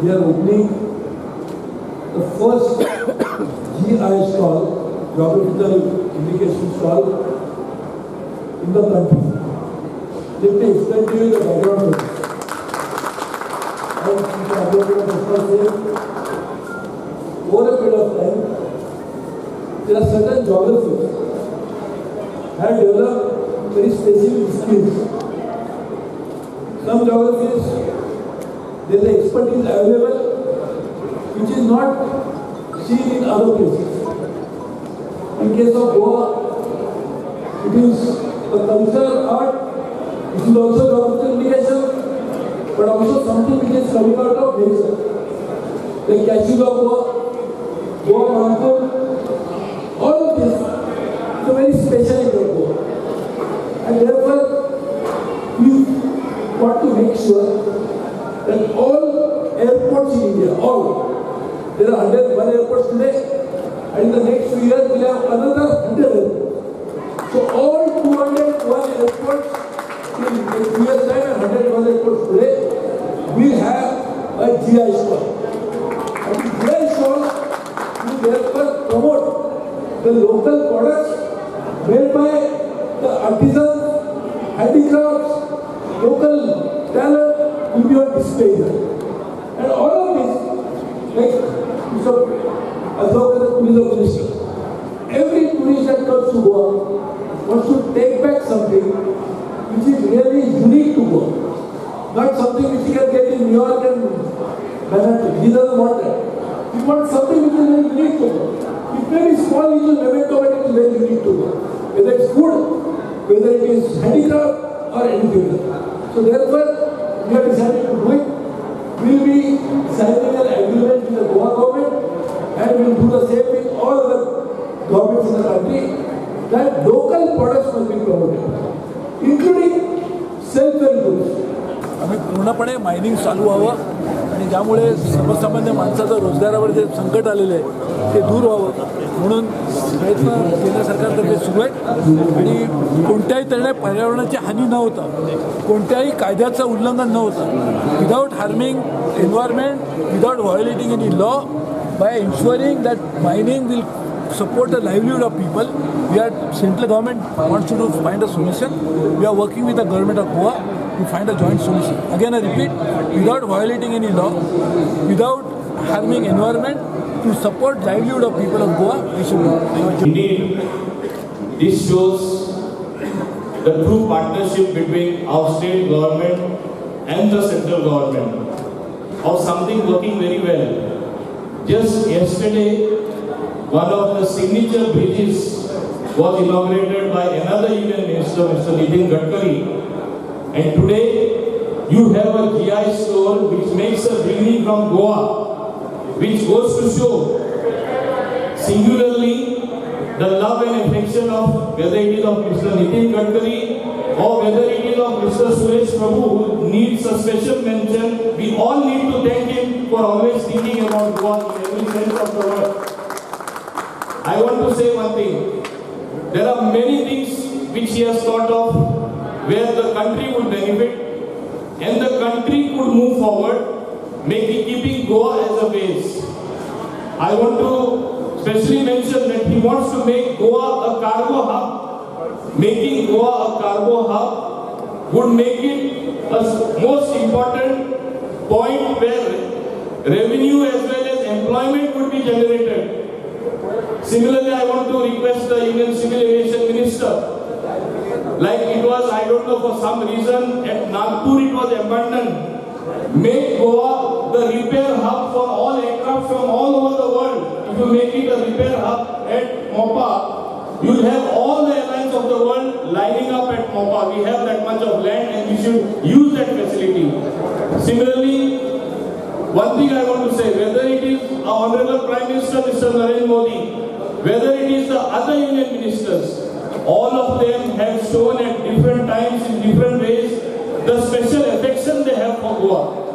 we are opening the first GI stall, geographical indication stall in the country. Let me explain to you the background of this. Over a period of time, there are certain geographies have developed very specific skills. Some geographies, there is expertise available which is not seen in other places. In case of Goa, it is a cultural art, it is also geographical indication, but also something which is coming out of nature. Like cashew of Goa Manipur, all of this is a very special of Goa. And therefore, we want to make sure that all airports in India, there are 101 airports today, and in the next few years we will have another 100 airports. So all 201 airports in a few years time and 101 airports today will have a GI store. And the GI store will therefore promote the local products made by the artisans, handicrafts, local talent will be on display here. And all of this, like as long as the tourism minister, every tourist that comes to Goa wants to take back something which is really unique to Goa. Not something which he can get in New York and Manhattan. He doesn't want that. He wants something which is very unique to Goa. It may be small little memento, but it is very unique to Goa. Whether it's food, whether it is handicraft or anything else. So therefore, we have decided to do it. We will be signing an agreement with the Goa government and we will do the same with all other governments in the country that local products must be promoted, including self-help groups. आम्ही पूर्णपणे mining चालू व्हावं आणि ज्यामुळे सर्वसामान्य माणसाचं रोजगारावर जे संकट आलेलं आहे ते दूर व्हावं म्हणून प्रयत्न केंद्र सरकारतर्फे सुरू आहेत आणि कोणत्याही तऱ्हेने पर्यावरणाची हानी न होता कोणत्याही कायद्याचं उल्लंघन न होता without harming environment without violating any law by ensuring that mining will support the livelihood of people. We are central government wants to find a solution. We are working with the government of Goa to find a joint solution. Again, I repeat, without violating any law, without harming environment, to support livelihood of people of Goa, we should do it. Indeed, this shows the true partnership between our state government and the central government of something working very well. Just yesterday, one of the signature bridges was inaugurated by another Union Minister, Mr. Govt. And today, you have a GI store which makes a beginning from Goa, which goes to show singularly the love and affection of whether it is of Mr. Govt. Or whether it is of Mr. Prabhu, who needs a special mention. We all need to thank him for always thinking about Goa in every sense of the word. I want to say one thing. There are many things which he has thought of where the country would benefit and the country could move forward, keeping Goa as a base. I want to specially mention that he wants to make Goa a cargo hub. Making Goa a cargo hub would make it a most important point where revenue as well as employment would be generated. Similarly, I want to request the Union Civil Aviation Minister, like it was, I don't know, for some reason at Nagpur it was abandoned. Make Goa the repair hub for all aircraft from all over the world. If you make it a repair hub at Mopa, you will have all the airlines of the world lining up at Mopa. We have that much of land and we should use that facility. Similarly, one thing I want to say, whether it is our Honorable Prime Minister, Mr. Narendra Modi, whether it is the other Union Ministers, all of them have shown at different times in different ways the special affection they have for Goa.